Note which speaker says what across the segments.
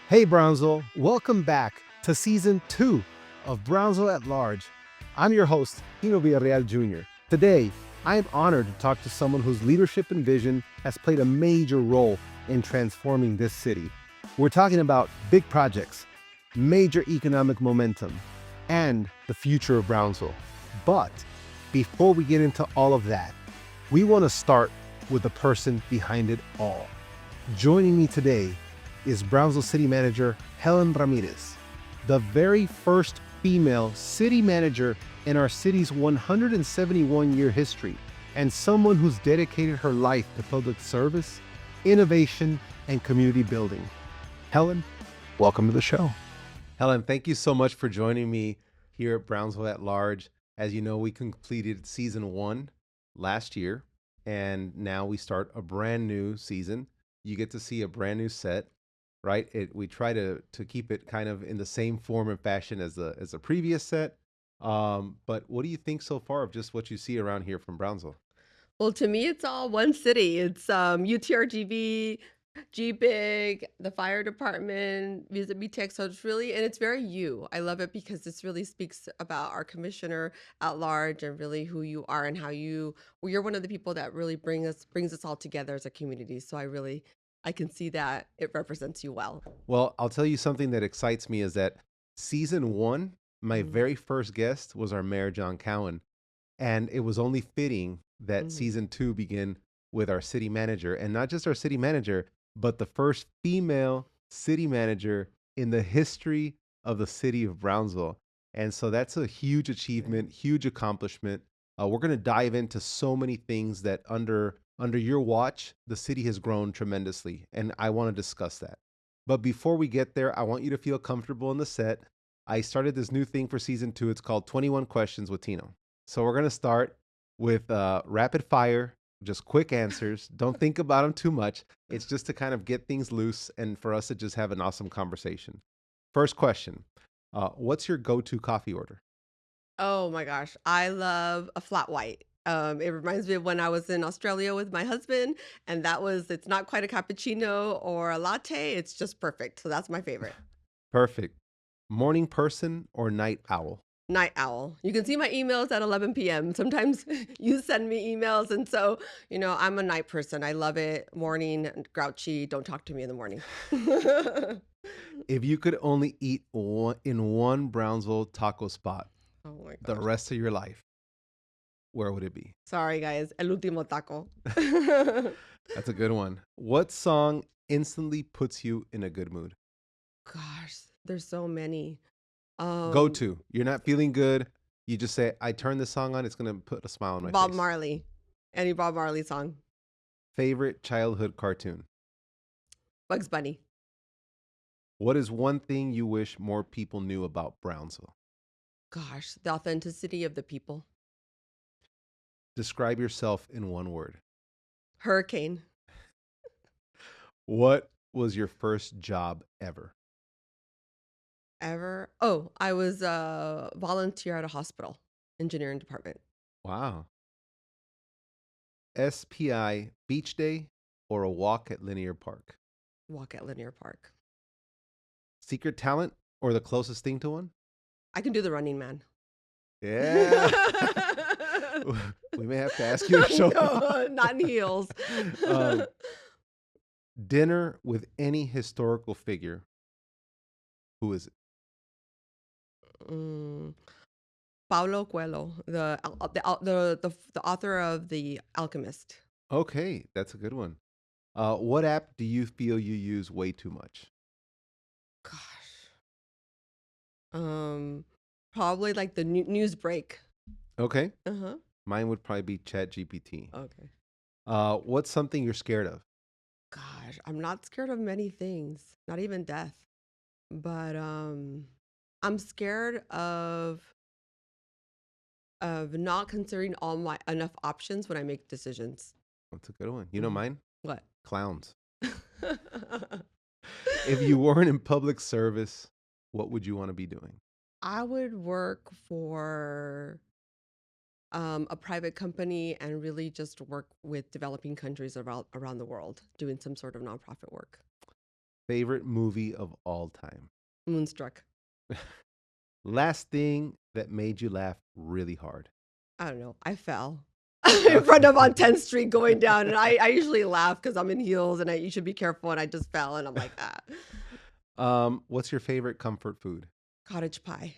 Speaker 1: Hey Brownsville, welcome back to season 2 of Brownsville at Large. I'm your host, Tino Villarreal Jr. Today, I am honored to talk to someone whose leadership and vision has played a major role in transforming this city. We're talking about big projects, major economic momentum, and the future of Brownsville. But before we get into all of that, we want to start with the person behind it all. Joining me today is Brownsville City Manager Helen Ramirez, the very first female city manager in our city's 171-year history, and someone who's dedicated her life to public service, innovation, and community building. Helen, welcome to the show. Helen, thank you so much for joining me here at Brownsville at Large. As you know, we completed season 1 last year, and now we start a brand new season. You get to see a brand new set, right? We try to keep it kind of in the same form and fashion as the previous set. But what do you think so far of just what you see around here from Brownsville?
Speaker 2: Well, to me, it's all one city. It's UTRGV, GBIG, the fire department, Visit Me Tech. So it's really, and it's very you. I love it because this really speaks about our commissioner at large and really who you are and how well, you're one of the people that really brings us all together as a community. So I can see that it represents you well.
Speaker 1: Well, I'll tell you something that excites me is that season 1, my
Speaker 2: Mhm.
Speaker 1: very first guest was our mayor, John Cowan. And it was only fitting that
Speaker 2: Mhm.
Speaker 1: season 2 begin with our city manager, and not just our city manager, but the first female city manager in the history of the city of Brownsville. And so that's a huge
Speaker 2: Yeah.
Speaker 1: achievement, huge accomplishment. We're going to dive into so many things that under your watch, the city has grown tremendously, and I want to discuss that. But before we get there, I want you to feel comfortable in the set. I started this new thing for season 2. It's called 21 Questions with Tino. So we're gonna start with rapid fire, just quick answers. Don't think about them too much. It's just to kind of get things loose and for us to just have an awesome conversation. First question: what's your go-to coffee order?
Speaker 2: Oh my gosh, I love a flat white. It reminds me of when I was in Australia with my husband, and it's not quite a cappuccino or a latte, it's just perfect. So that's my favorite.
Speaker 1: Perfect. Morning person or night owl?
Speaker 2: Night owl. You can see my emails at 11 p.m. Sometimes you send me emails, and so, I'm a night person. I love it. Morning, grouchy, don't talk to me in the morning.
Speaker 1: If you could only eat in one Brownsville taco spot
Speaker 2: Oh my
Speaker 1: the
Speaker 2: gosh.
Speaker 1: rest of your life, where would it be?
Speaker 2: Sorry, guys. El último taco.
Speaker 1: That's a good one. What song instantly puts you in a good mood?
Speaker 2: Gosh, there's so many.
Speaker 1: Go
Speaker 2: Um,
Speaker 1: to. You're not feeling good. You just say, I turn this song on, it's going to put a smile on my
Speaker 2: Bob
Speaker 1: face.
Speaker 2: Marley. Any Bob Marley song.
Speaker 1: Favorite childhood cartoon?
Speaker 2: Bugs Bunny.
Speaker 1: What is one thing you wish more people knew about Brownsville?
Speaker 2: Gosh, the authenticity of the people.
Speaker 1: Describe yourself in one word.
Speaker 2: Hurricane.
Speaker 1: What was your first job ever?
Speaker 2: Ever. Oh, I was a volunteer at a hospital, engineering department.
Speaker 1: Wow. SPI Beach Day or a walk at Linear Park?
Speaker 2: Walk at Linear Park.
Speaker 1: Secret talent or the closest thing to one?
Speaker 2: I can do the Running Man.
Speaker 1: Yeah. We may have to ask you to show
Speaker 2: No,
Speaker 1: off.
Speaker 2: not in heels.
Speaker 1: um, Dinner with any historical figure. Who is it?
Speaker 2: Mm, Paulo Coelho, the author of The Alchemist.
Speaker 1: Okay, that's a good one. What app do you feel you use way too much?
Speaker 2: Gosh. Um, Probably like the news break.
Speaker 1: Okay,
Speaker 2: Uh-huh.
Speaker 1: mine would probably be Chat GPT.
Speaker 2: Okay.
Speaker 1: What's something you're scared of?
Speaker 2: Gosh, I'm not scared of many things, not even death. But I'm scared of not considering all my enough options when I make decisions.
Speaker 1: That's a good one. You know
Speaker 2: Mhm.
Speaker 1: mine?
Speaker 2: What?
Speaker 1: Clowns. If you weren't in public service, what would you want to be doing?
Speaker 2: I would work for a private company and really just work with developing countries around the world, doing some sort of nonprofit work.
Speaker 1: Favorite movie of all time.
Speaker 2: Moonstruck.
Speaker 1: Last thing that made you laugh really hard.
Speaker 2: I don't know. I fell in front of on 10th Street going down, and I usually laugh because I'm in heels, and you should be careful. And I just fell, and I'm like, ah,
Speaker 1: What's your favorite comfort food?
Speaker 2: cottage pie.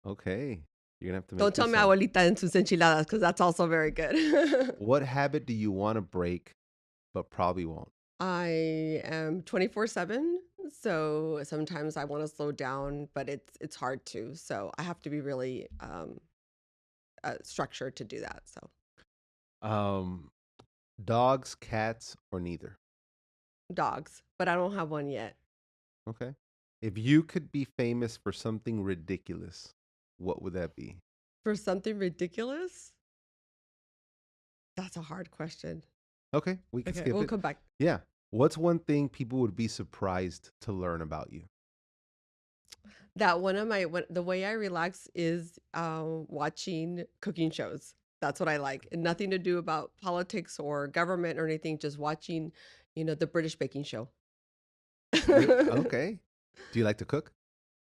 Speaker 1: Okay. You're gonna have to
Speaker 2: Don't
Speaker 1: make
Speaker 2: tell
Speaker 1: me
Speaker 2: me
Speaker 1: some.
Speaker 2: abuelita and sus enchiladas because that's also very good.
Speaker 1: What habit do you want to break but probably won't?
Speaker 2: I am 24/7, so sometimes I want to slow down, but it's hard to. So I have to be really structured to do that. So
Speaker 1: Um, Dogs, cats, or neither?
Speaker 2: dogs, but I don't have one yet.
Speaker 1: Okay. If you could be famous for something ridiculous, what would that be?
Speaker 2: For something ridiculous, that's a hard question.
Speaker 1: Okay, we can
Speaker 2: Okay,
Speaker 1: skip
Speaker 2: we'll
Speaker 1: it.
Speaker 2: come back.
Speaker 1: Yeah. What's one thing people would be surprised to learn about you?
Speaker 2: That the way I relax is watching cooking shows. That's what I like. And nothing to do about politics or government or anything, just watching, the British baking show.
Speaker 1: Okay. Do you like to cook?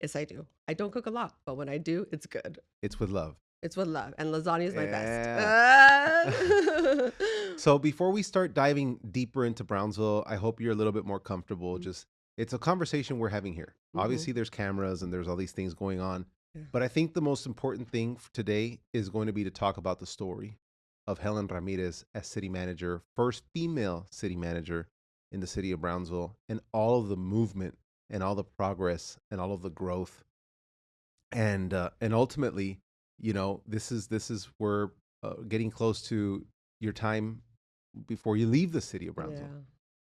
Speaker 2: Yes, I do. I don't cook a lot, but when I do, it's good.
Speaker 1: It's with love.
Speaker 2: It's with love, and lasagna is my best.
Speaker 1: Yeah. So before we start diving deeper into Brownsville, I hope you're a little bit more comfortable. Just it's a conversation we're having here.
Speaker 2: Mhm.
Speaker 1: Obviously, there's cameras and there's all these things going on.
Speaker 2: Yeah.
Speaker 1: But I think the most important thing today is going to be to talk about the story of Helen Ramirez as city manager, first female city manager in the city of Brownsville, and all of the movement and all the progress and all of the growth. And ultimately, this is we're getting close to your time before you leave the city of Brownsville.
Speaker 2: Yeah.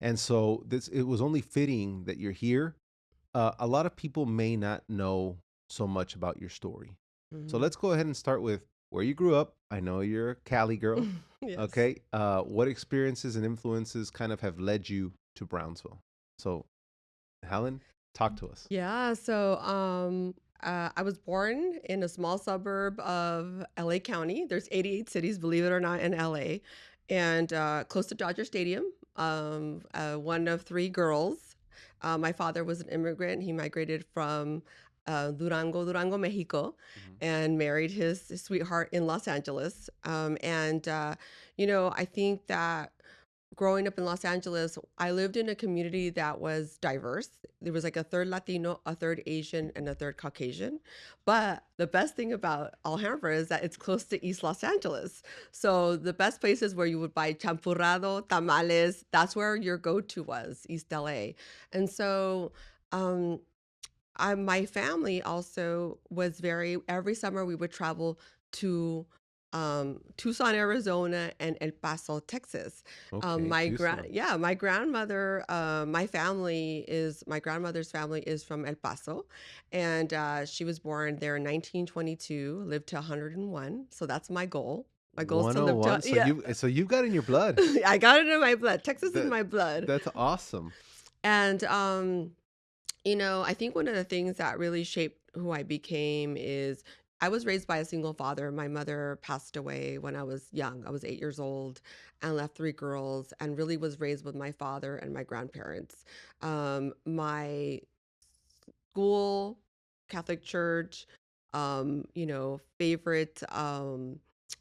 Speaker 1: And so it was only fitting that you're here. A lot of people may not know so much about your story. So
Speaker 2: Mhm.
Speaker 1: let's go ahead and start with where you grew up. I know you're a Cali girl.
Speaker 2: Yes.
Speaker 1: Okay. What experiences and influences kind of have led you to Brownsville? So, Helen, talk to us.
Speaker 2: Yeah, so I was born in a small suburb of LA County. There's 88 cities, believe it or not, in LA, and close to Dodger Stadium. One of three girls. My father was an immigrant. He migrated from Durango, Mexico,
Speaker 1: Mhm.
Speaker 2: and married his sweetheart in Los Angeles. I think that growing up in Los Angeles, I lived in a community that was diverse. There was like a third Latino, a third Asian, and a third Caucasian. But the best thing about Alhambra is that it's close to East Los Angeles. So the best places where you would buy champurrado, tamales, that's where your go-to was, East LA. And so um, my family also was every summer we would travel to Tucson, Arizona, and El Paso, Texas.
Speaker 1: Okay, Tucson.
Speaker 2: My grandmother, my grandmother's family is from El Paso, and she was born there in 1922, lived to 101. So that's my goal. My goal is to live to
Speaker 1: 101. So you've got it in your blood.
Speaker 2: I got it in my blood. Texas is
Speaker 1: That
Speaker 2: my blood.
Speaker 1: that's awesome.
Speaker 2: And I think one of the things that really shaped who I became is I was raised by a single father. My mother passed away when I was young. I was 8 years old and left three girls, and really was raised with my father and my grandparents. My school, Catholic church, favorite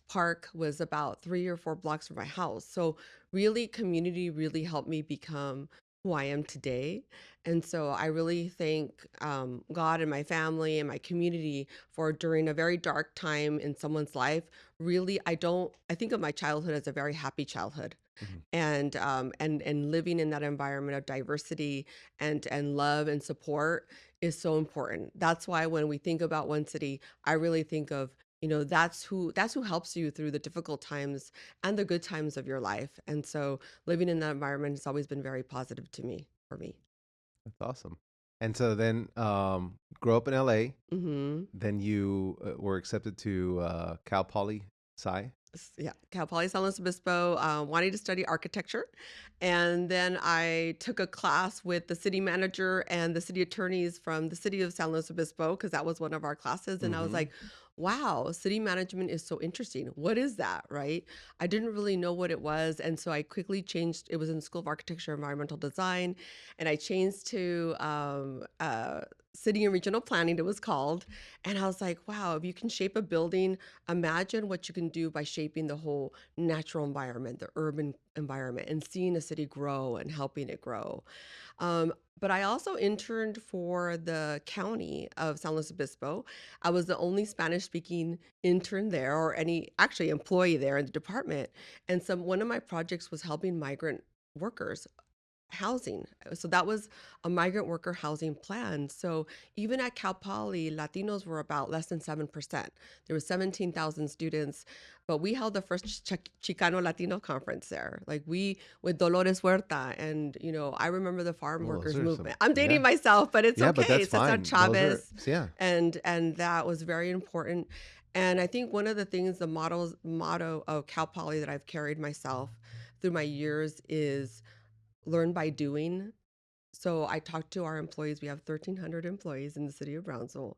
Speaker 2: park was about 3 or 4 blocks from my house. So really, community really helped me become who I am today. And so I really thank God and my family and my community for during a very dark time in someone's life. Really, I think of my childhood as a very happy childhood,
Speaker 1: Mhm.
Speaker 2: and living in that environment of diversity and love and support is so important. That's why when we think about one city, I really think of, that's who helps you through the difficult times and the good times of your life. And so living in that environment has always been very positive to me, for me.
Speaker 1: That's awesome. And so then, grow up in LA.
Speaker 2: Hmm.
Speaker 1: Then you were accepted to Cal Poly Sci.
Speaker 2: Yeah, Cal Poly San Luis Obispo, wanting to study architecture. And then I took a class with the city manager and the city attorneys from the city of San Luis Obispo, because that was one of our classes. And I was
Speaker 1: Mm-hmm.
Speaker 2: like, wow, city management is so interesting. What is that, right? I didn't really know what it was. And so I quickly changed. It was in the School of Architecture and Environmental Design. And I changed to city and regional planning, it was called. And I was like, wow, if you can shape a building, imagine what you can do by shaping the whole natural environment, the urban environment, and seeing a city grow and helping it grow. Um, but I also interned for the county of San Luis Obispo. I was the only Spanish speaking intern there, or any actually employee there in the department. And one of my projects was helping migrant workers housing. So that was a migrant worker housing plan. So even at Cal Poly, Latinos were about less than 7%. There were 17,000 students, but we held the first Chicano Latino conference there. Like we with Dolores Huerta and I remember the farm
Speaker 1: Well, those
Speaker 2: workers
Speaker 1: are some,
Speaker 2: movement. I'm dating
Speaker 1: yeah.
Speaker 2: myself, but it's
Speaker 1: Yeah, but
Speaker 2: okay.
Speaker 1: that's
Speaker 2: Cesar
Speaker 1: fine. Those are,
Speaker 2: Chavez
Speaker 1: yeah.
Speaker 2: and that was very important. And I think one of the things the motto of Cal Poly that I've carried myself through my years is learn by doing. So I talked to our employees. We have 1,300 employees in the city of Brownsville,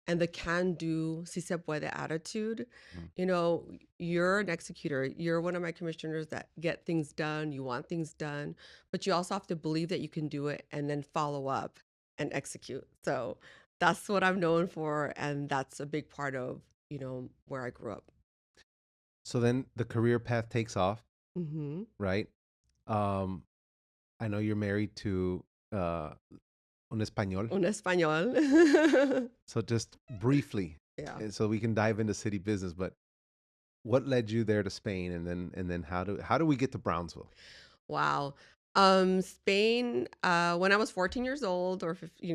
Speaker 2: and the can do, si se puede attitude.
Speaker 1: Mhm.
Speaker 2: You know, you're an executor. You're one of my commissioners that get things done. You want things done, but you also have to believe that you can do it and then follow up and execute. So that's what I'm known for. And that's a big part of, where I grew up.
Speaker 1: So then the career path takes off,
Speaker 2: Mm-hmm.
Speaker 1: right? Um, I know you're married to uh, un español.
Speaker 2: Un español.
Speaker 1: So just briefly,
Speaker 2: Yeah.
Speaker 1: so we can dive into city business, but what led you there to Spain, and then how do we get to Brownsville?
Speaker 2: Wow. Spain, when I was 14 years old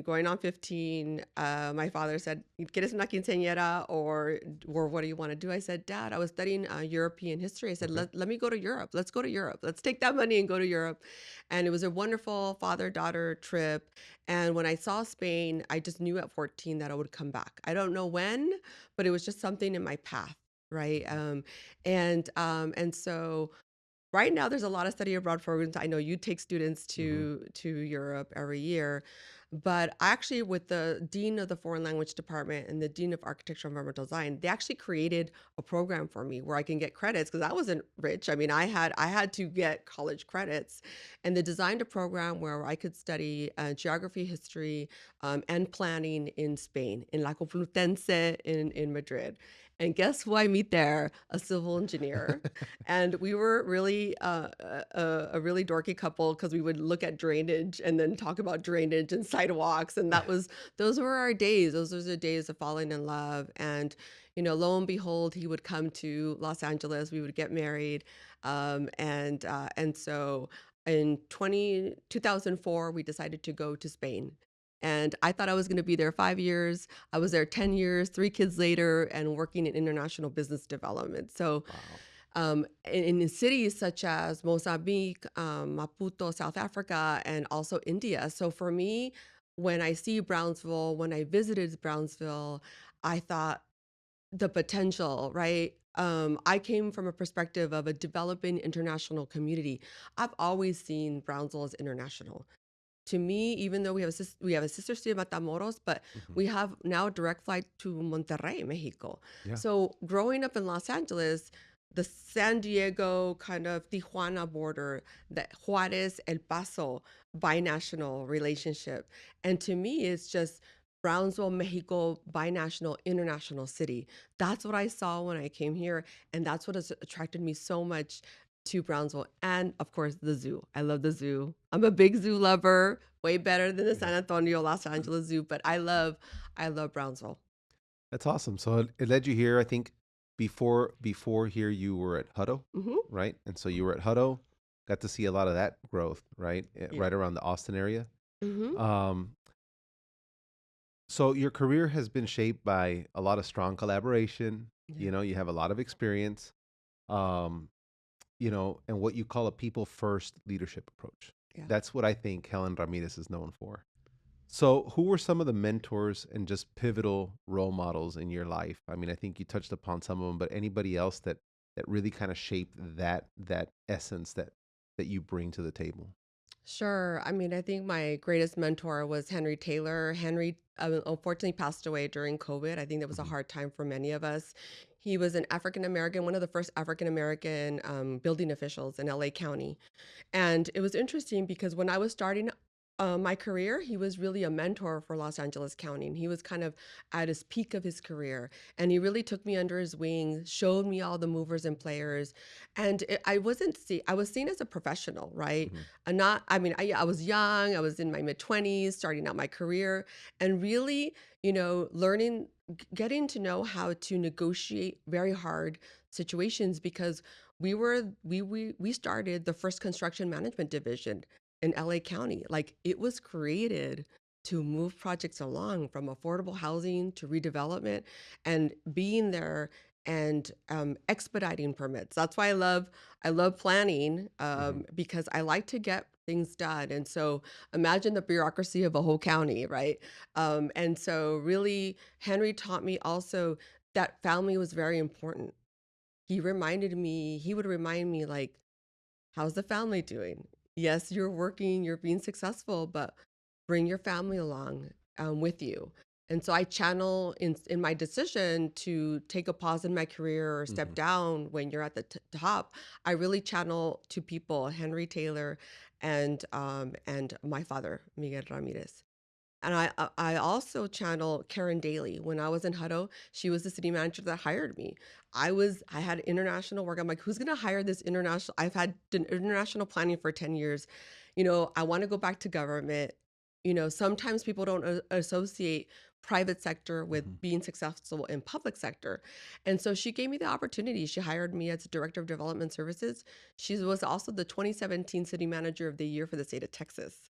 Speaker 2: going on 15, my father said, ¿Quieres una quinceañera or what do you want to do? I said, Dad, I was studying European history. I said,
Speaker 1: Okay.
Speaker 2: let me go to Europe. Let's go to Europe. Let's take that money and go to Europe. And it was a wonderful father-daughter trip. And when I saw Spain, I just knew at 14 that I would come back. I don't know when, but it was just something in my path, right? And so right now, there's a lot of study abroad programs. I know you take students
Speaker 1: Hmm.
Speaker 2: to Europe every year, but actually, with the dean of the foreign language department and the dean of architecture and environmental design, they actually created a program for me where I can get credits because I wasn't rich. I mean, I had to get college credits, and they designed a program where I could study geography, history, and planning in Spain, in La Complutense in Madrid. And guess who I meet there? A civil engineer. And we were really a really dorky couple because we would look at drainage and then talk about drainage and sidewalks. And those were our days. Those were the days of falling in love. And, lo and behold, he would come to Los Angeles. We would get married. And so in 2004, we decided to go to Spain. And I thought I was going to be there 5 years. I was there 10 years, 3 kids later, and working in international business development. So
Speaker 1: Wow.
Speaker 2: in cities such as Mozambique, Maputo, South Africa, and also India. So for me, when I see Brownsville, when I visited Brownsville, I thought the potential, right? I came from a perspective of a developing international community. I've always seen Brownsville as international. To me, even though we have a sister city, Matamoros, but
Speaker 1: Hmm.
Speaker 2: we have now a direct flight to Monterrey, Mexico.
Speaker 1: Yeah.
Speaker 2: So growing up in Los Angeles, the San Diego kind of Tijuana border, the Juarez, El Paso binational relationship. And to me, it's just Brownsville, Mexico, binational, international city. That's what I saw when I came here. And that's what has attracted me so much to Brownsville. And of course, the zoo. I love the zoo. I'm a big zoo lover, way better than the
Speaker 1: Yeah.
Speaker 2: San Antonio, Los Angeles Zoo, but I love Brownsville.
Speaker 1: That's awesome. So it led you here. I think before here you were at Hutto,
Speaker 2: Hmm.
Speaker 1: right? And so you were at Hutto, got to see a lot of that growth, right?
Speaker 2: Yeah.
Speaker 1: Right around the Austin area.
Speaker 2: Hmm.
Speaker 1: Um, so your career has been shaped by a lot of strong collaboration.
Speaker 2: Yeah.
Speaker 1: You have a lot of experience. Um, and what you call a people first leadership approach.
Speaker 2: Yeah.
Speaker 1: That's what I think Helen Ramirez is known for. So, who were some of the mentors and just pivotal role models in your life? I mean, I think you touched upon some of them, but anybody else that really kind of shaped that essence that you bring to the table?
Speaker 2: Sure. I mean, I think my greatest mentor was Henry Taylor. Henry unfortunately passed away during COVID. I think that was a
Speaker 1: Hmm.
Speaker 2: hard time for many of us. He was an African American, one of the first African American building officials in LA County. And it was interesting because when I was starting my career, he was really a mentor for Los Angeles County. And he was kind of at his peak of his career. And he really took me under his wing, showed me all the movers and players. And I wasn't see I was seen as a professional, right?
Speaker 1: Hmm.
Speaker 2: And not, I mean, I was young, I was in my mid 20s, starting out my career, and really, learning, getting to know how to negotiate very hard situations because we started the first construction management division in LA County. Like it was created to move projects along from affordable housing to redevelopment and being there and expediting permits. That's why I love planning
Speaker 1: Hmm.
Speaker 2: because I like to get things done. And so imagine the bureaucracy of a whole county, right? And so really, Henry taught me also that family was very important. He would remind me, like, how's the family doing? Yes, you're working, you're being successful, but bring your family along with you. And so I channel in my decision to take a pause in my career or step
Speaker 1: Hmm.
Speaker 2: down when you're at the top. I really channel to people, Henry Taylor and my father, Miguel Ramirez. And I also channel Karen Daly. When I was in Hutto, she was the city manager that hired me. I had international work. I'm like, who's gonna hire this international? I've had done international planning for 10 years. I want to go back to government. Sometimes people don't associate private sector
Speaker 1: Hmm.
Speaker 2: with being successful in public sector. And so she gave me the opportunity. She hired me as director of development services. She was also the 2017 city manager of the year for the state of Texas.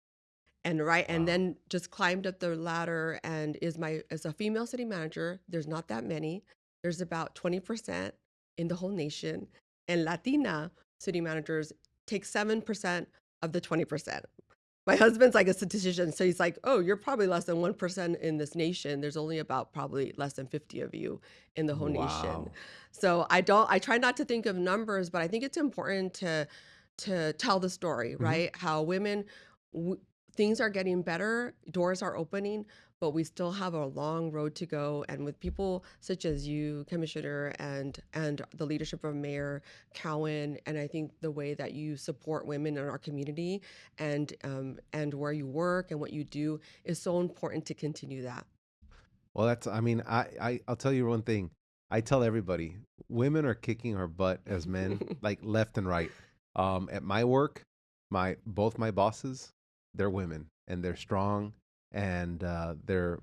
Speaker 2: And
Speaker 1: Wow.
Speaker 2: then just climbed up the ladder and as a female city manager. There's not that many. There's about 20% in the whole nation, and Latina city managers take 7% of the 20%. My husband's like a statistician, so he's like, oh, you're probably less than 1% in this nation. There's only about probably less than 50 of you in the whole nation.
Speaker 1: Wow.
Speaker 2: So I try not to think of numbers, but I think it's important to tell the story,
Speaker 1: Hmm.
Speaker 2: right? How women, w- things are getting better, doors are opening, but we still have a long road to go. And with people such as you, Commissioner, and the leadership of Mayor Cowan, and I think the way that you support women in our community and where you work and what you do is so important to continue that.
Speaker 1: Well, I mean, I'll tell you one thing. I tell everybody, women are kicking our butt as men, like left and right. At my work, both my bosses, they're women and they're strong, and they're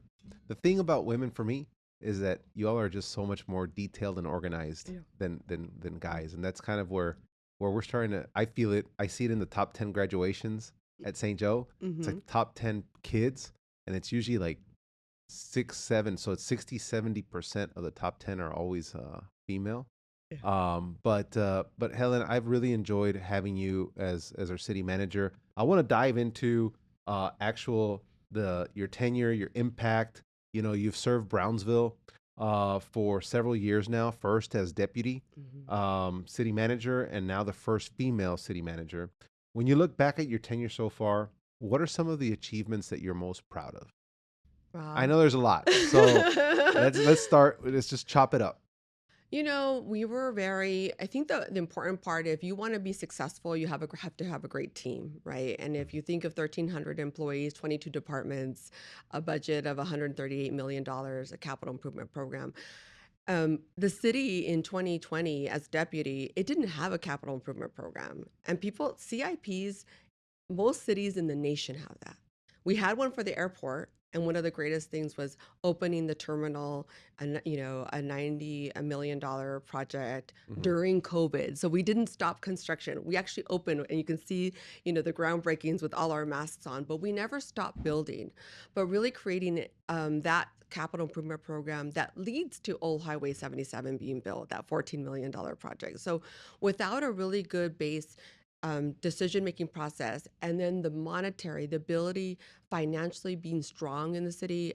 Speaker 1: the thing about women for me is that you all are just so much more detailed and organized
Speaker 2: Yeah.
Speaker 1: than guys, and that's kind of where we're starting to. I feel it. I see it in the top 10 graduations at St. Joe. It's like
Speaker 2: Mm-hmm.
Speaker 1: the top 10 kids, and it's usually like 6, 7. So it's 60, 70% of the top 10 are always female.
Speaker 2: Yeah.
Speaker 1: But Helen, I've really enjoyed having you as our city manager. I want to dive into actual the your tenure, your impact. You've served Brownsville for several years now. First as deputy
Speaker 2: Mm-hmm.
Speaker 1: city manager, and now the first female city manager. When you look back at your tenure so far, what are some of the achievements that you're most proud of? I
Speaker 2: Wow.
Speaker 1: know there's a lot. So let's start. Let's just chop it up.
Speaker 2: We were I think the important part, if you want to be successful, have to have a great team, right? And if you think of 1,300 employees, 22 departments, a budget of $138 million, a capital improvement program. The city in 2020 as deputy, it didn't have a capital improvement program. And CIPs, most cities in the nation have that. We had one for the airport, and one of the greatest things was opening the terminal, and a $90 million project
Speaker 1: Hmm.
Speaker 2: during COVID. So we didn't stop construction. We actually opened, and you can see, the groundbreakings with all our masks on. But we never stopped building, but really creating that capital improvement program that leads to Old Highway 77 being built, that $14 million project. So without a really good base decision making process, and then the ability financially being strong in the city.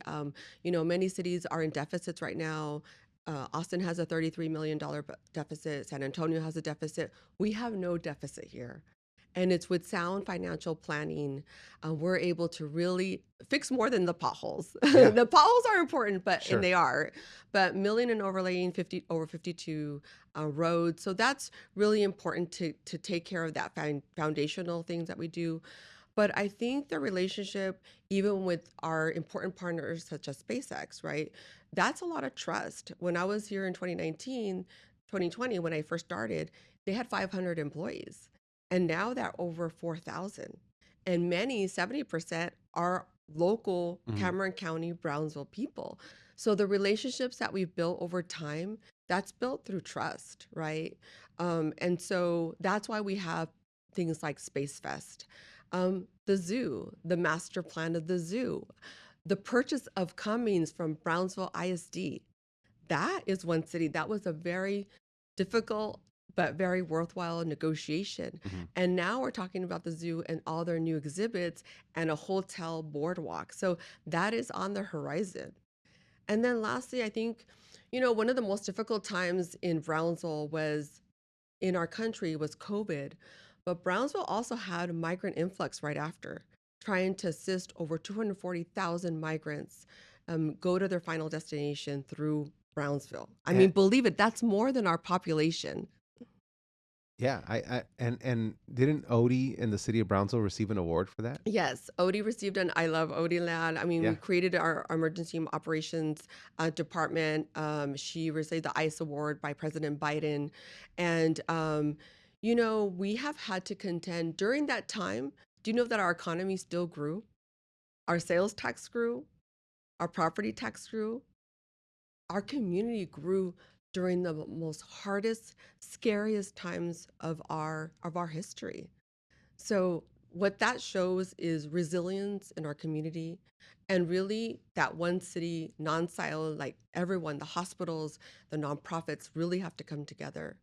Speaker 2: Many cities are in deficits right now. Austin has a $33 million deficit. San Antonio has a deficit. We have no deficit here. And it's with sound financial planning, we're able to really fix more than the potholes.
Speaker 1: Yeah,
Speaker 2: The potholes are important, and
Speaker 1: sure.
Speaker 2: they are, but milling and overlaying over 52 roads. So that's really important to take care of that foundational things that we do. But I think the relationship, even with our important partners such as SpaceX, right? That's a lot of trust. When I was here in 2019, 2020, when I first started, they had 500 employees. And now they're over 4,000. And many, 70%, are local
Speaker 1: Mhm.
Speaker 2: Cameron County, Brownsville people. So the relationships that we've built over time, that's built through trust, right? And so that's why we have things like Space Fest, the zoo, the master plan of the zoo, the purchase of Cummings from Brownsville ISD. That is one city. That was a very difficult but very worthwhile negotiation.
Speaker 1: Mhm.
Speaker 2: And now we're talking about the zoo and all their new exhibits and a hotel boardwalk. So that is on the horizon. And then lastly, I think, one of the most difficult times in Brownsville was in our country was COVID, but Brownsville also had a migrant influx right after, trying to assist over 240,000 migrants go to their final destination through Brownsville. I
Speaker 1: And
Speaker 2: mean, believe it, that's more than our population.
Speaker 1: yeah, and didn't Odie and the city of Brownsville receive an award for that?
Speaker 2: Yes, Odie received an I Love Odie Land. I mean, we
Speaker 1: Yeah.
Speaker 2: created our emergency operations department. She received the ICE award by President Biden. And, we have had to contend during that time. Do you know that our economy still grew? Our sales tax grew, our property tax grew, our community grew during the most hardest, scariest times of our history. So what that shows is resilience in our community, and really that one city non-silo, like everyone, the hospitals, the nonprofits really have to come together.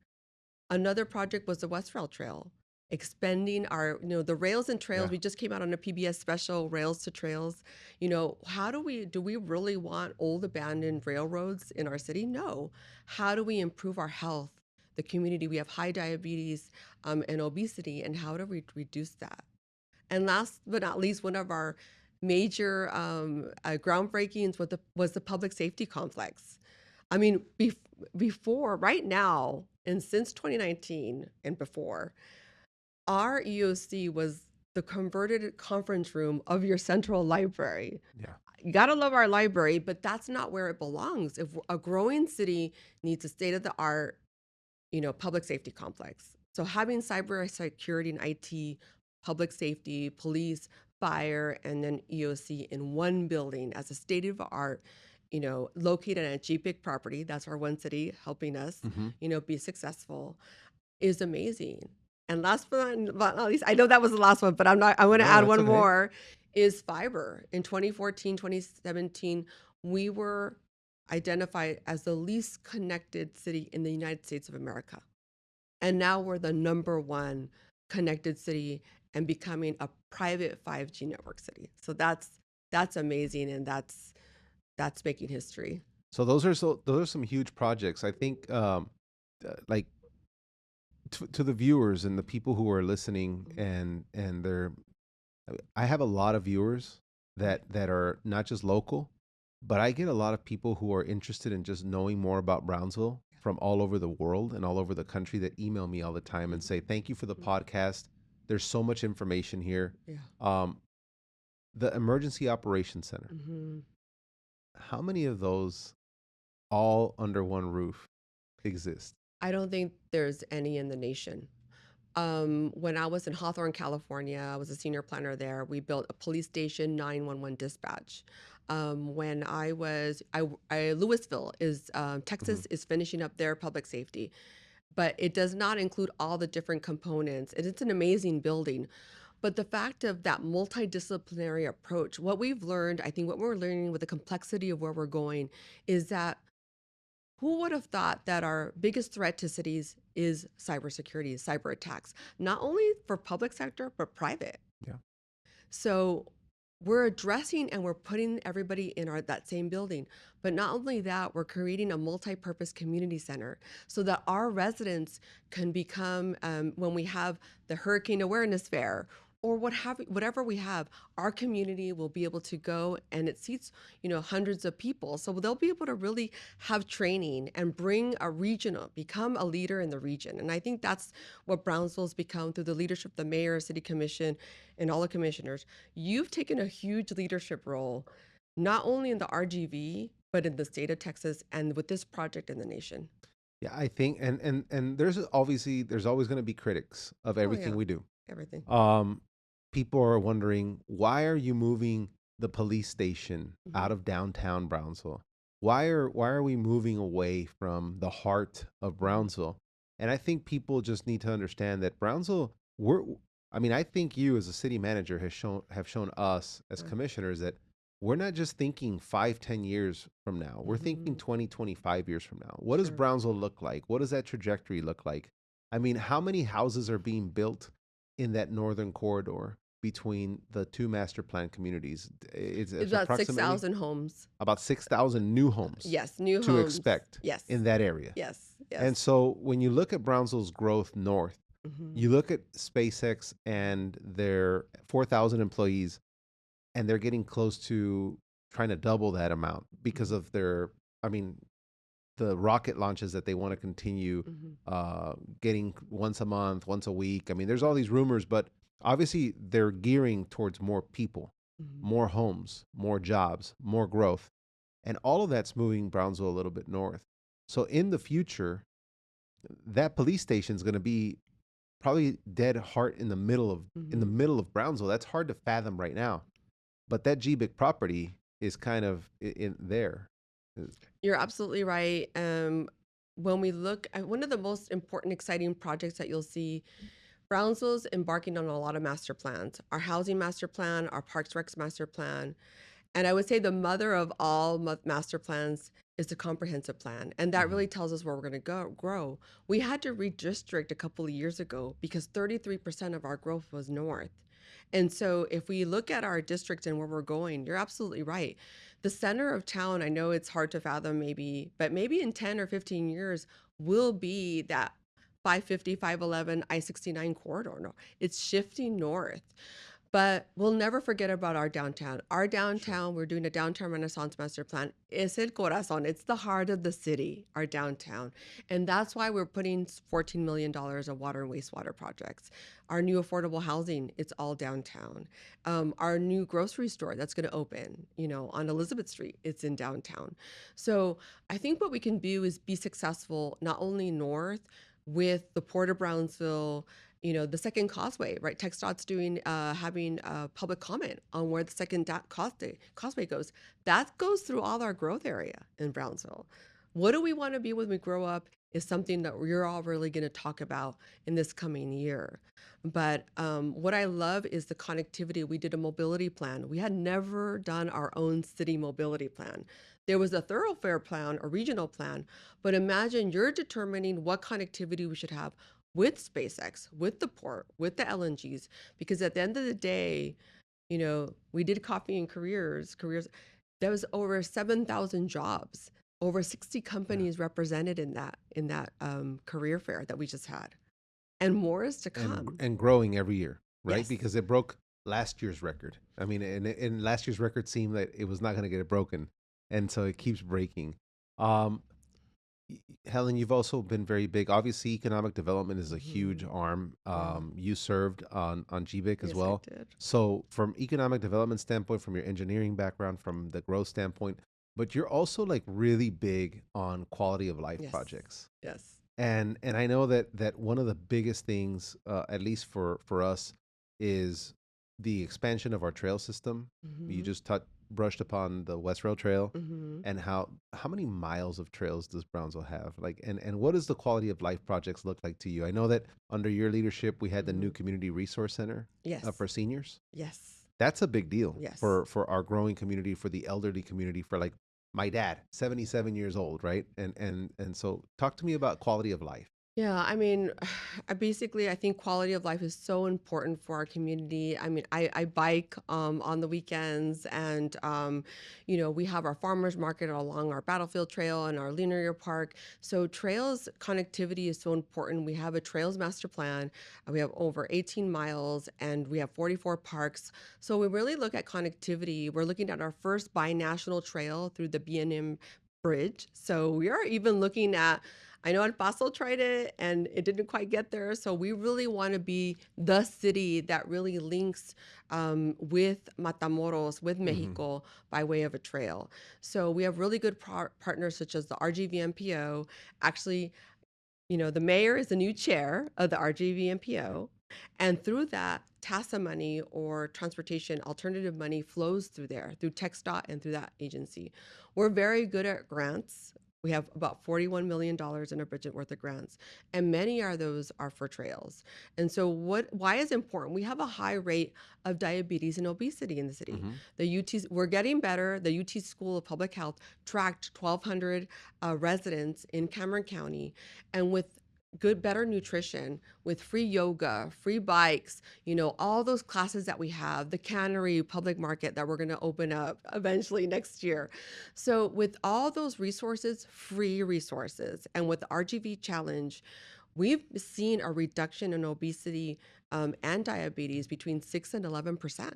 Speaker 2: Another project was the West Rail Trail, expanding our, the rails and trails.
Speaker 1: Yeah.
Speaker 2: We just came out on a PBS special, Rails to Trails. How do we really want old abandoned railroads in our city? No. How do we improve our health, the community? We have high diabetes and obesity, and how do we reduce that? And last but not least, one of our major groundbreakings was the public safety complex. I mean, before, right now, and since 2019 and before, our EOC was the converted conference room of your central library.
Speaker 1: Yeah.
Speaker 2: You gotta love our library, but that's not where it belongs. If a growing city needs a state of the art, public safety complex. So having cybersecurity and IT, public safety, police, fire, and then EOC in one building as a state of the art, located at a GPIC property, that's our one city helping us,
Speaker 1: Mhm.
Speaker 2: be successful, is amazing. And last but not least, I know that was the last one, but I want to
Speaker 1: No,
Speaker 2: add
Speaker 1: that's
Speaker 2: one
Speaker 1: okay.
Speaker 2: more, is fiber. In 2014, 2017, we were identified as the least connected city in the United States of America. And now we're the number one connected city and becoming a private 5G network city. So that's amazing, and that's making history.
Speaker 1: So those are some huge projects. I think like to the viewers and the people who are listening, and they're I have a lot of viewers that are not just local, but I get a lot of people who are interested in just knowing more about Brownsville from all over the world and all over the country that email me all the time and say, "Thank you for the podcast. There's so much information here."
Speaker 2: Yeah.
Speaker 1: Um, the Emergency Operations Center,
Speaker 2: Hmm.
Speaker 1: how many of those all under one roof exist?
Speaker 2: I don't think there's any in the nation. When I was in Hawthorne, California, I was a senior planner there. We built a police station 911 dispatch. When Louisville is
Speaker 1: Hmm.
Speaker 2: Texas is finishing up their public safety, but it does not include all the different components. And it's an amazing building. But the fact of that multidisciplinary approach, what we've learned, I think what we're learning with the complexity of where we're going, is that who would have thought that our biggest threat to cities is cybersecurity, cyber attacks, not only for public sector, but private?
Speaker 1: Yeah.
Speaker 2: So we're addressing and we're putting everybody in that same building. But not only that, we're creating a multi-purpose community center so that our residents can become, when we have the hurricane awareness fair or whatever we have, our community will be able to go, and it seats, hundreds of people. So they'll be able to really have training and bring a regional, become a leader in the region. And I think that's what Brownsville's become through the leadership of the mayor, city commission, and all the commissioners. You've taken a huge leadership role, not only in the RGV, but in the state of Texas and with this project in the nation.
Speaker 1: Yeah, I think, and there's always going to be critics of
Speaker 2: Oh,
Speaker 1: everything
Speaker 2: yeah,
Speaker 1: we do.
Speaker 2: everything.
Speaker 1: Um, People are wondering, why are you moving the police station
Speaker 2: Hmm.
Speaker 1: out of downtown Brownsville? Why are we moving away from the heart of
Speaker 2: Hmm.
Speaker 1: Brownsville? And I think people just need to understand that Brownsville, we're I mean, I think you as a city manager have shown us as commissioners that we're not just thinking 5, 10 years from now. We're thinking
Speaker 2: Hmm.
Speaker 1: 20, 25 years from now. What does
Speaker 2: Sure.
Speaker 1: Brownsville look like? What does that trajectory look like? I mean, how many houses are being built in that northern corridor between the two master plan communities? It's
Speaker 2: It's about
Speaker 1: approximately
Speaker 2: 6,000 homes.
Speaker 1: about 6,000 new homes
Speaker 2: Yes, new
Speaker 1: to
Speaker 2: homes.
Speaker 1: expect
Speaker 2: Yes,
Speaker 1: in that area.
Speaker 2: yes,
Speaker 1: And
Speaker 2: yes.
Speaker 1: so when you look at Brownsville's growth north,
Speaker 2: Hmm.
Speaker 1: you look at SpaceX and their 4,000 employees, and they're getting close to trying to double that amount because
Speaker 2: Hmm.
Speaker 1: of I mean, the rocket launches that they want to continue
Speaker 2: Hmm.
Speaker 1: getting once a month, once a week. I mean, there's all these rumors, but obviously they're gearing towards more people,
Speaker 2: Hmm.
Speaker 1: more homes, more jobs, more growth. And all of that's moving Brownsville a little bit north. So in the future, that police station is going to be probably dead heart in the
Speaker 2: Hmm.
Speaker 1: middle of Brownsville. That's hard to fathom right now. But that GBIC property is kind of in there.
Speaker 2: You're absolutely right. When we look at one of the most important, exciting projects that you'll see, Brownsville's embarking on a lot of master plans. Our housing master plan, our Parks Recs master plan, and I would say the mother of all master plans is the comprehensive plan. And that
Speaker 1: Mhm.
Speaker 2: really tells us where we're going to grow. We had to redistrict a couple of years ago because 33% of our growth was north. And so if we look at our districts and where we're going, you're absolutely right. The center of town, I know it's hard to fathom maybe, but maybe in 10 or 15 years will be that 550, 511, I-69 corridor. No, it's shifting north. But we'll never forget about our downtown. Our
Speaker 1: Sure.
Speaker 2: downtown, we're doing a downtown renaissance master plan. It's el corazon. It's the heart of the city, our downtown. And that's why we're putting $14 million of water and wastewater projects. Our new affordable housing, it's all downtown. Our new grocery store that's going to open, on Elizabeth Street, it's in downtown. So I think what we can do is be successful not only north with the Port of Brownsville, the second causeway, right? TxDOT's having public comment on where the second causeway goes. That goes through all our growth area in Brownsville. What do we want to be when we grow up is something that we're all really going to talk about in this coming year. But what I love is the connectivity. We did a mobility plan. We had never done our own city mobility plan. There was a thoroughfare plan, a regional plan, but imagine you're determining what connectivity we should have with SpaceX, with the port, with the LNGs, because at the end of the day, we did coffee and careers. There was over 7,000 jobs, over 60
Speaker 1: Yeah.
Speaker 2: companies represented in that career fair that we just had, and more is to come.
Speaker 1: And growing every year, right?
Speaker 2: Yes.
Speaker 1: Because it broke last year's record. I mean, and last year's record seemed that it was not going to get it broken, and so it keeps breaking. Um, Helen, you've also been very big. Obviously, economic development is a huge
Speaker 2: Hmm.
Speaker 1: arm.
Speaker 2: Yeah.
Speaker 1: You served on GBIC as
Speaker 2: Yes, I
Speaker 1: well.
Speaker 2: did.
Speaker 1: So, from economic development standpoint, from your engineering background, from the growth standpoint, but you're also like really big on quality of life
Speaker 2: Yes.
Speaker 1: projects.
Speaker 2: Yes.
Speaker 1: And I know that one of the biggest things, at least for us, is the expansion of our trail system. You
Speaker 2: Hmm.
Speaker 1: just brushed upon the West Rail Trail,
Speaker 2: Hmm.
Speaker 1: and how many miles of trails does Brownsville have? Like, and what does the quality of life projects look like to you? I know that under your leadership, we had the new
Speaker 2: Hmm.
Speaker 1: community resource center
Speaker 2: Yes.
Speaker 1: for seniors.
Speaker 2: Yes.
Speaker 1: That's a big deal
Speaker 2: Yes.
Speaker 1: for our growing community, for the elderly community, for like my dad, 77 years old, right? And so talk to me about quality of life.
Speaker 2: Yeah, I mean, I think quality of life is so important for our community. I mean, I bike on the weekends, and we have our farmers market along our Battlefield Trail and our linear park. So trails connectivity is so important. We have a trails master plan. We have over 18 miles, and we have 44 parks. So we really look at connectivity. We're looking at our first binational trail through the B&M Bridge. So we are even looking at, I know El Paso tried it and it didn't quite get there. So we really want to be the city that really links with Matamoros, with
Speaker 1: Hmm.
Speaker 2: Mexico by way of a trail. So we have really good partners such as the RGVMPO. Actually, the mayor is the new chair of the RGVMPO. And through that, TASA money or transportation alternative money flows through there, through TxDOT and through that agency. We're very good at grants. We have about $41 million in our budget worth of grants, and many of those are for trails. And so, why is it important? We have a high rate of diabetes and obesity in the city.
Speaker 1: Hmm.
Speaker 2: We're getting better. The UT School of Public Health tracked 1,200 residents in Cameron County, and with better nutrition, with free yoga, free bikes, all those classes that we have, the cannery public market that we're going to open up eventually next year. So with all those resources, free resources, and with the RGV challenge, we've seen a reduction in obesity and diabetes between 6 and 11%.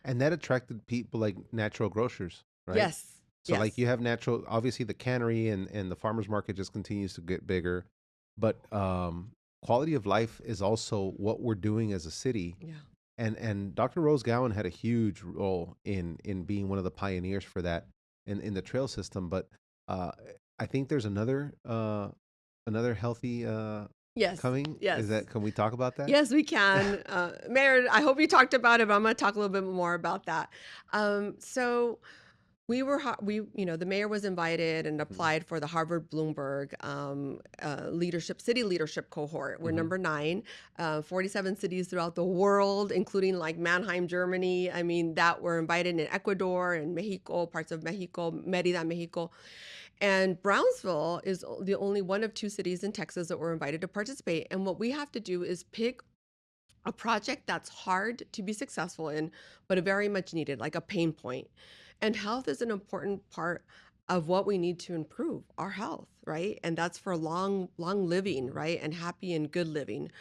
Speaker 1: And that attracted people like natural grocers, right?
Speaker 2: Yes,
Speaker 1: So like
Speaker 2: yes.
Speaker 1: you have natural, obviously the cannery and the farmers market just continues to get bigger, but quality of life is also what we're doing as a city.
Speaker 2: Yeah.
Speaker 1: And Dr. Rose Gowan had a huge role in being one of the pioneers for that in the trail system. But uh, I think there's another healthy
Speaker 2: Yes,
Speaker 1: coming. Is
Speaker 2: yes.
Speaker 1: that, can we talk about that?
Speaker 2: Yes, we can. Mayor, I hope you talked about it, but I'm going to talk a little bit more about that. So the mayor was invited and applied for the Harvard Bloomberg city leadership cohort. We're
Speaker 1: Mm-hmm.
Speaker 2: number 9, 47 cities throughout the world, including like Mannheim, Germany. I mean, that were invited in Ecuador and Mexico, parts of Mexico, Merida, Mexico. And Brownsville is the only one of 2 cities in Texas that were invited to participate. And what we have to do is pick a project that's hard to be successful in, but very much needed, like a pain point. And health is an important part of what we need to improve our health, right? And that's for long living, right? And happy and good living.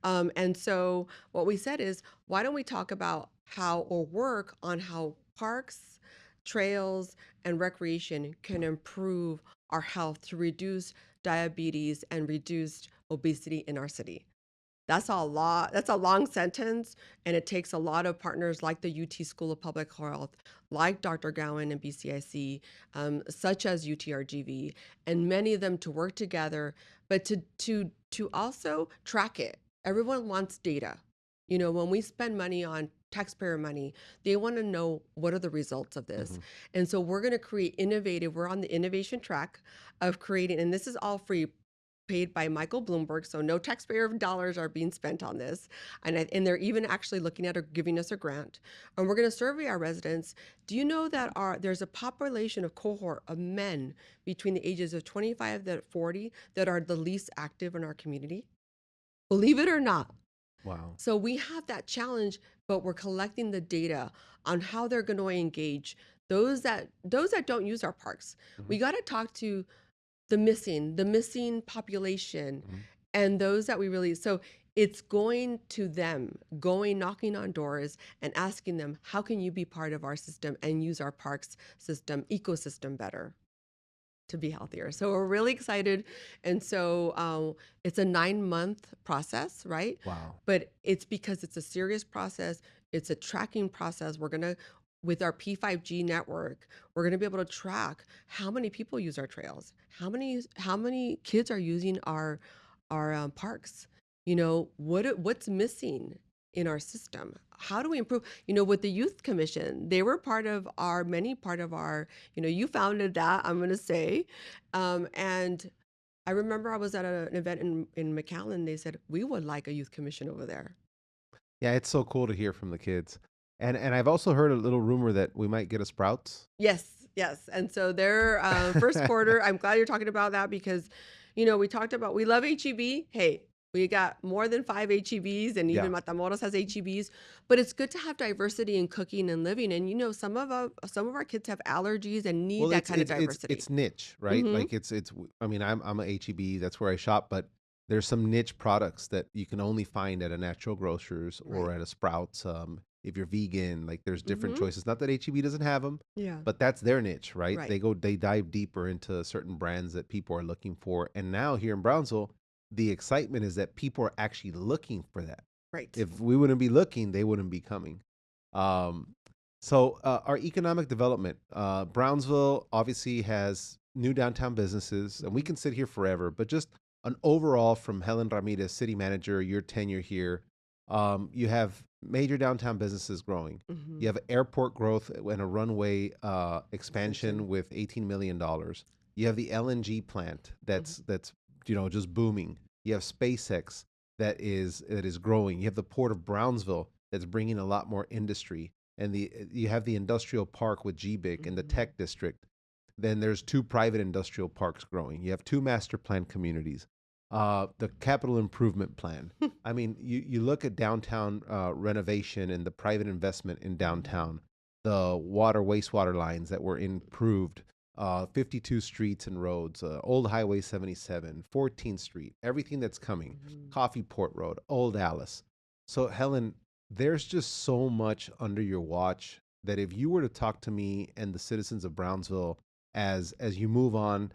Speaker 2: And so what we said is, why don't we talk about how or work on how parks, trails, and recreation can improve our health to reduce diabetes and reduce obesity in our city. That's a lot. That's a long sentence, and it takes a lot of partners like the UT School of Public Health, like Dr. Gowan and BCIC, such as UTRGV, and many of them to work together, but to also track it. Everyone wants data. When we spend money on taxpayer money, they want to know what are the results of
Speaker 1: Mm-hmm.
Speaker 2: this. And so we're going to create innovative. We're on the innovation track of creating, and this is all free, paid by Michael Bloomberg, so no taxpayer dollars are being spent on this. And they're even actually looking at or giving us a grant. And we're going to survey our residents. Do you know that there's a population of cohort of men between the ages of 25 to 40 that are the least active in our community? Believe it or not.
Speaker 1: Wow.
Speaker 2: So we have that challenge, but we're collecting the data on how they're going to engage those that don't use our parks.
Speaker 1: Mm-hmm.
Speaker 2: We got to talk to the missing population,
Speaker 1: Mm-hmm.
Speaker 2: and those that we really, so it's going to them, going knocking on doors and asking them, how can you be part of our system and use our parks system ecosystem better to be healthier? So we're really excited. And so it's a 9-month process, right?
Speaker 1: Wow.
Speaker 2: But it's because it's a serious process. It's a tracking process. With our P5G network, we're going to be able to track how many people use our trails, how many kids are using our parks. What's missing in our system? How do we improve? With the Youth Commission, they were part of our. You founded that. I'm going to say, and I remember I was at an event in McAllen. They said we would like a youth commission over there.
Speaker 1: Yeah, it's so cool to hear from the kids. And I've also heard a little rumor that we might get a Sprouts.
Speaker 2: Yes, yes. And so their first quarter, I'm glad you're talking about that because, We talked about we love HEB. Hey, we got more than 5 HEBs, and
Speaker 1: Yeah.
Speaker 2: even Matamoros has HEBs. But it's good to have diversity in cooking and living. And some of our kids have allergies and need
Speaker 1: Well,
Speaker 2: that
Speaker 1: it's
Speaker 2: kind of
Speaker 1: it's it's
Speaker 2: diversity.
Speaker 1: it's niche, right?
Speaker 2: Mm-hmm.
Speaker 1: Like I mean, I'm a HEB, that's where I shop, but there's some niche products that you can only find at a natural grocers or
Speaker 2: Right.
Speaker 1: at a Sprouts. If you're vegan, like there's different
Speaker 2: Mm-hmm.
Speaker 1: choices. Not that HEB doesn't have them,
Speaker 2: Yeah.
Speaker 1: but that's their niche, right?
Speaker 2: Right.
Speaker 1: They dive deeper into certain brands that people are looking for. And now here in Brownsville, the excitement is that people are actually looking for that.
Speaker 2: Right.
Speaker 1: If we wouldn't be looking, they wouldn't be coming. Um, our economic development, Brownsville obviously has new downtown businesses, and we
Speaker 2: Mm-hmm.
Speaker 1: can sit here forever, but just an overall from Helen Ramirez, city manager, your tenure here, you have major downtown businesses growing.
Speaker 2: Mm-hmm.
Speaker 1: You have airport growth and a runway expansion
Speaker 2: Expansion.
Speaker 1: with $18 million. You have the LNG plant
Speaker 2: Mm-hmm.
Speaker 1: that's just booming. You have SpaceX that is growing. You have the Port of Brownsville that's bringing a lot more industry, and the you have the industrial park with GBIC and the
Speaker 2: Mm-hmm.
Speaker 1: tech district. Then there's two private industrial parks growing. You have two master plan communities. The capital improvement plan. I mean, you look at downtown renovation and the private investment in
Speaker 2: Mm-hmm.
Speaker 1: downtown, the water wastewater lines that were improved, 52 streets and roads, Old Highway 77, 14th Street, everything that's coming,
Speaker 2: Mm-hmm.
Speaker 1: Coffee Port Road, Old Alice. So Helen, there's just so much under your watch that if you were to talk to me and the citizens of Brownsville as you move on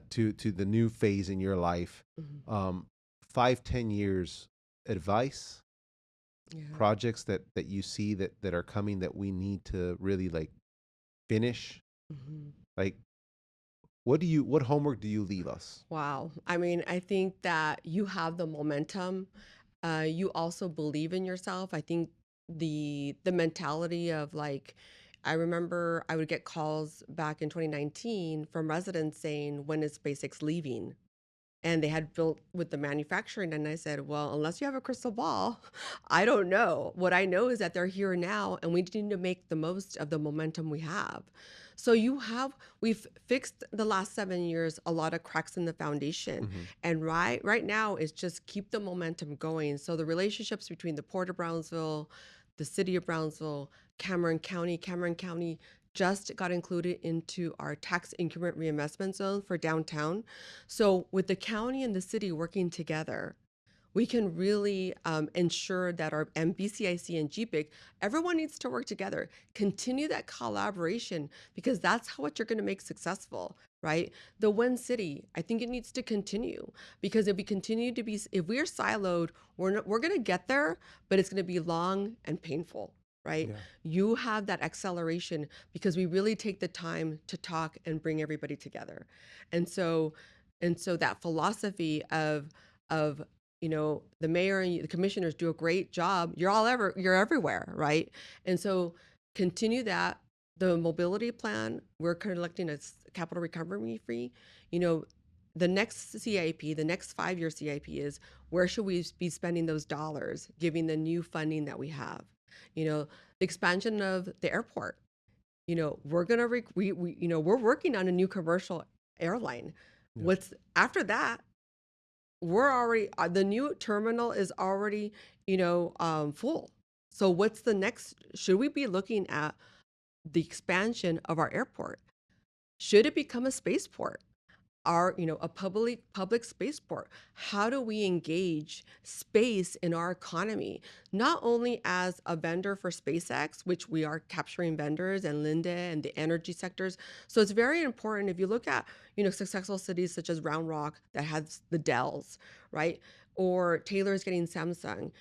Speaker 1: to the new phase in your life,
Speaker 2: Mm-hmm.
Speaker 1: um, 5, 10 years advice,
Speaker 2: Yeah.
Speaker 1: projects that you see that are coming that we need to really like finish.
Speaker 2: Mm-hmm.
Speaker 1: Like, what homework do you leave us?
Speaker 2: Wow. I mean, I think that you have the momentum. You also believe in yourself. I think the mentality of like, I remember I would get calls back in 2019 from residents saying, "When is SpaceX leaving?" And they had built with the manufacturing, and I said, well, unless you have a crystal ball, I don't know. What I know is that they're here now, and we need to make the most of the momentum we have. So we've fixed the last 7 years a lot of cracks in the foundation,
Speaker 1: Mm-hmm.
Speaker 2: and right now is just keep the momentum going. So the relationships between the Port of Brownsville, the City of Brownsville, Cameron County just got included into our tax increment reinvestment zone for downtown. So, with the county and the city working together, we can really ensure that our MBCIC and GPIC, everyone needs to work together. Continue that collaboration because that's how what you're going to make successful, right? The one city, I think it needs to continue because if we're siloed, we're going to get there, but it's going to be long and painful. Right?
Speaker 1: Yeah.
Speaker 2: You have that acceleration because we really take the time to talk and bring everybody together. And so that philosophy of the mayor and the commissioners do a great job. You're everywhere, right? And so continue that. The mobility plan, we're collecting a capital recovery fee. You know, the next CIP, the next 5-year CIP is where should we be spending those dollars, giving the new funding that we have. The expansion of the airport. We're gonna we're working on a new commercial airline.
Speaker 1: Yeah.
Speaker 2: What's after that? We're already the new terminal is already full. So what's the next? Should we be looking at the expansion of our airport? Should it become a spaceport? A public spaceport? How do we engage space in our economy, not only as a vendor for SpaceX, which we are capturing vendors, and Linda and the energy sectors. So it's very important. If you look at successful cities such as Round Rock that has the Dells, right, or Taylor's getting Samsung.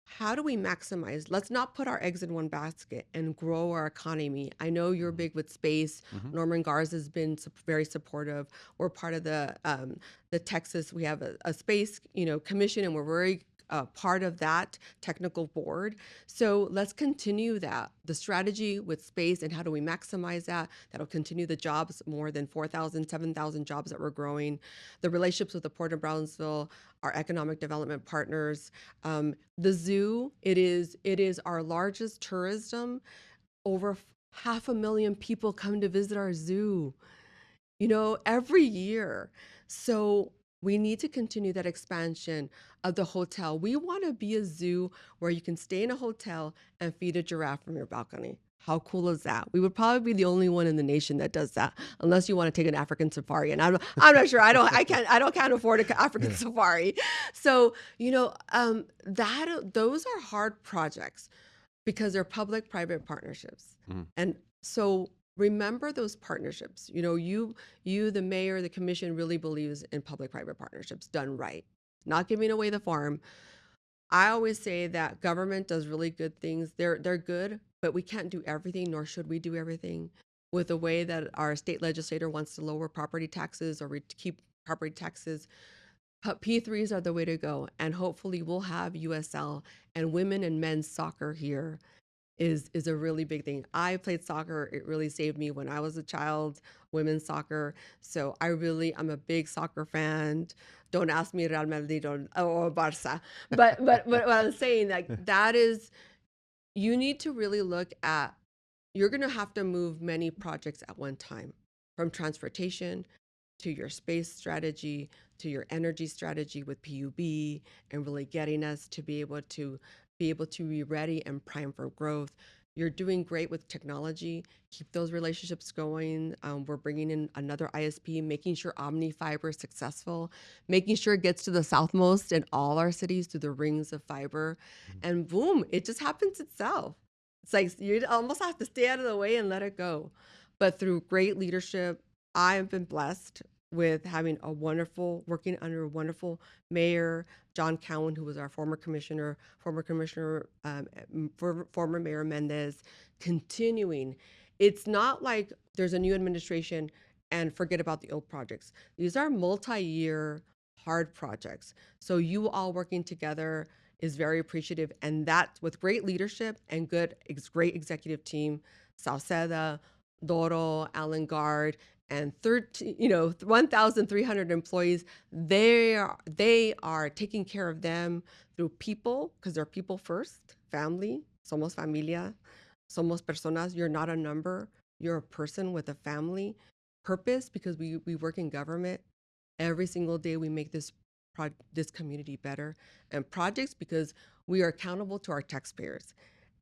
Speaker 2: How do we maximize? Let's not put our eggs in one basket and grow our economy. I know you're
Speaker 1: Mm-hmm.
Speaker 2: big with space.
Speaker 1: Mm-hmm.
Speaker 2: Norman Garza has been very supportive. We're part of the Texas. We have a space commission, and we're very part of that technical board. So let's continue the strategy with space, and how do we maximize that? That'll continue the jobs, more than 4,000, 7,000 jobs that we're growing. The relationships with the Port of Brownsville, our economic development partners, the zoo. It is our largest tourism. Over 500,000 people come to visit our zoo. every year. So we need to continue that expansion of the hotel. We want to be a zoo where you can stay in a hotel and feed a giraffe from your balcony. How cool is that? We would probably be the only one in the nation that does that, unless you want to take an African safari. And I'm not sure. I can't afford an African
Speaker 1: Yeah.
Speaker 2: safari. So those are hard projects because they're public-private partnerships.
Speaker 1: Mhm.
Speaker 2: And so remember those partnerships. You, the mayor, the commission really believes in public-private partnerships done right, not giving away the farm. I always say that government does really good things. They're good, but we can't do everything, nor should we do everything. With the way that our state legislator wants to lower property taxes or keep property taxes, P3s are the way to go. And hopefully we'll have USL and women and men's soccer here is a really big thing. I played soccer. It really saved me when I was a child, women's soccer. So I'm a big soccer fan. Don't ask me Real Madrid or Barca. But what I'm saying, like, that is, you need to really look at, you're going to have to move many projects at one time, from transportation to your space strategy to your energy strategy with PUB, and really getting us to be ready and prime for growth. You're doing great with technology. Keep those relationships going. We're bringing in another ISP, making sure Omni Fiber is successful, making sure it gets to the southmost in all our cities through the rings of fiber, and boom, it just happens itself. It's like you almost have to stay out of the way and let it go. But through great leadership, I've been blessed with having working under a wonderful mayor, John Cowan, who was our former Mayor Mendez, continuing. It's not like there's a new administration and forget about the old projects. These are multi-year hard projects. So you all working together is very appreciative. And that with great leadership and great executive team, Salceda, Doro, Alan Gard, and 1,300 employees, they are taking care of them through people, because they're people first, family, somos familia, somos personas. You're not a number, you're a person with a family. Purpose, because we work in government. Every single day we make this community better. And projects, because we are accountable to our taxpayers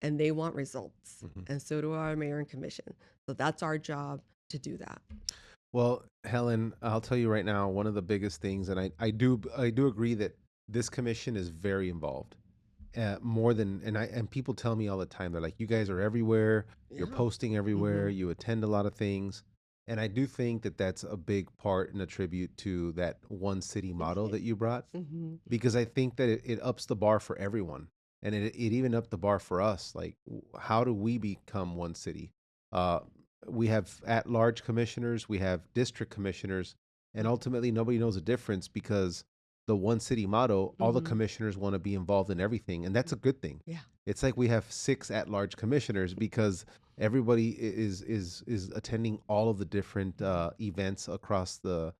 Speaker 2: and they want results.
Speaker 1: Mhm.
Speaker 2: And so do our mayor and commission. So that's our job to do that.
Speaker 1: Well, Helen, I'll tell you right now, one of the biggest things, and I do agree that this commission is very involved, more than, and people tell me all the time, they're like, you guys are everywhere, you're
Speaker 2: Yeah.
Speaker 1: posting everywhere,
Speaker 2: Hmm.
Speaker 1: you attend a lot of things, and I do think that that's a big part and a tribute to that one city model that you brought,
Speaker 2: Hmm.
Speaker 1: because I think that it ups the bar for everyone, and it even upped the bar for us. Like, how do we become one city? Uh, we have at-large commissioners, we have district commissioners, and ultimately nobody knows the difference because the one city motto, all the
Speaker 2: Hmm.
Speaker 1: commissioners want to be involved in everything, and that's a good thing.
Speaker 2: Yeah.
Speaker 1: It's like we have six at-large commissioners because everybody is attending all of the different events across the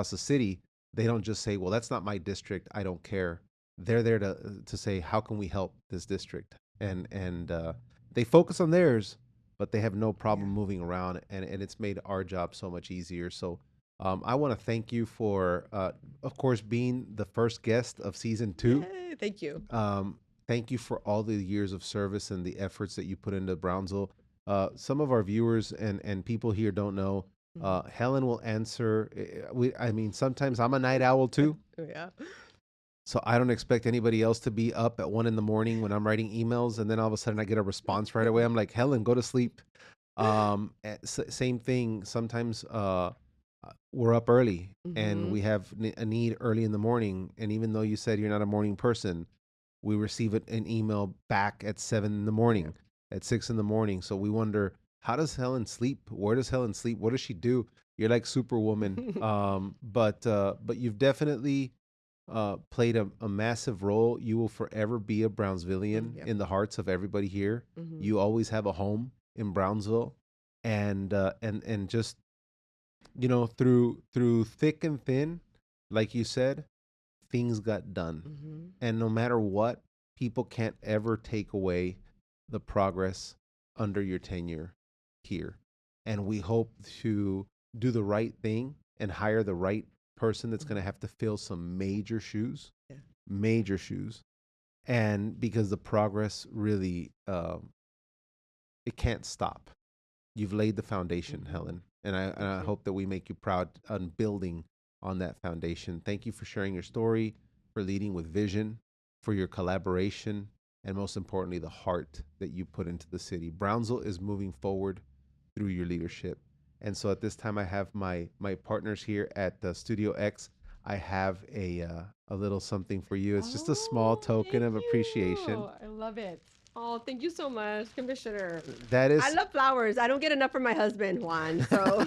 Speaker 1: city. They don't just say, "Well, that's not my district. I don't care." They're there to say, "How can we help this district?" And they focus on theirs, but they have no
Speaker 2: Yeah.
Speaker 1: problem moving around, and it's made our job so much easier. So I want to thank you for, of course, being the first guest of season 2.
Speaker 2: Yay. Thank you.
Speaker 1: Um, Thank you for all the years of service and the efforts that you put into Brownsville. Some of our viewers and people here don't know.
Speaker 2: Mhm.
Speaker 1: Helen will answer. I mean, sometimes I'm a night owl too,
Speaker 2: Yeah.
Speaker 1: so I don't expect anybody else to be up at 1 in the morning when I'm writing emails, and then all of a sudden I get a response right away. I'm like, Helen, go to sleep. Same thing. Sometimes we're up early and
Speaker 2: Hmm.
Speaker 1: we have a need early in the morning, and even though you said you're not a morning person, we receive an email back at 7 in the morning, at 6 in the morning. So we wonder, how does Helen sleep? Where does Helen sleep? What does she do? You're like Superwoman. But you've definitely played a massive role. You will forever be a Brownsvillian
Speaker 2: Yep.
Speaker 1: in the hearts of everybody here.
Speaker 2: Hmm.
Speaker 1: You always have a home in Brownsville, and just through thick and thin, like you said, things got done.
Speaker 2: Hmm.
Speaker 1: And no matter what, people can't ever take away the progress under your tenure here. And we hope to do the right thing and hire the right person that's going to have to fill some
Speaker 2: Yeah.
Speaker 1: major shoes. And because the progress really, it can't stop. You've laid the foundation, Helen, and
Speaker 2: Thank
Speaker 1: I
Speaker 2: you.
Speaker 1: hope that we make you proud on building on that foundation. Thank you for sharing your story, for leading with vision, for your collaboration, and most importantly, the heart that you put into the city. Brownsville is moving forward through your leadership. And so at this time, I have my partners here at Studio X. I have a little something for you. It's just a small
Speaker 2: Oh,
Speaker 1: token
Speaker 2: thank
Speaker 1: of appreciation.
Speaker 2: you. I love it. Oh, thank you so much, Commissioner.
Speaker 1: That
Speaker 2: I
Speaker 1: is
Speaker 2: love flowers. I don't get enough from my husband, Juan. So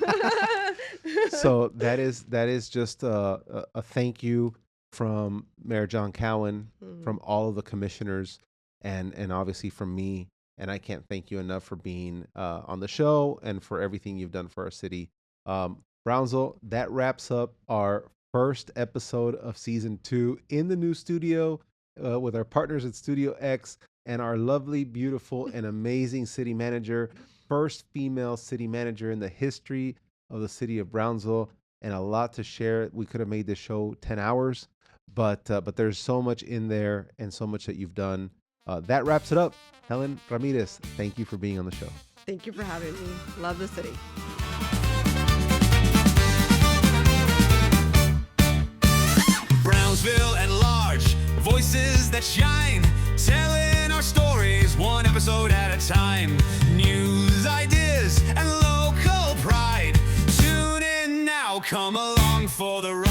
Speaker 1: so that is just a thank you from Mayor John Cowan,
Speaker 2: Mm.
Speaker 1: from all of the commissioners, and obviously from me. And I can't thank you enough for being on the show and for everything you've done for our city. Brownsville, that wraps up our first episode of season 2 in the new studio with our partners at Studio X and our lovely, beautiful, and amazing city manager, first female city manager in the history of the city of Brownsville, and a lot to share. We could have made this show 10 hours, but there's so much in there and so much that you've done. That wraps it up. Helen Ramirez, thank you for being on the show.
Speaker 2: Thank you for having me. Love the city.
Speaker 3: Brownsville at large, voices that shine, telling our stories one episode at a time. News, ideas, and local pride. Tune in now, come along for the ride.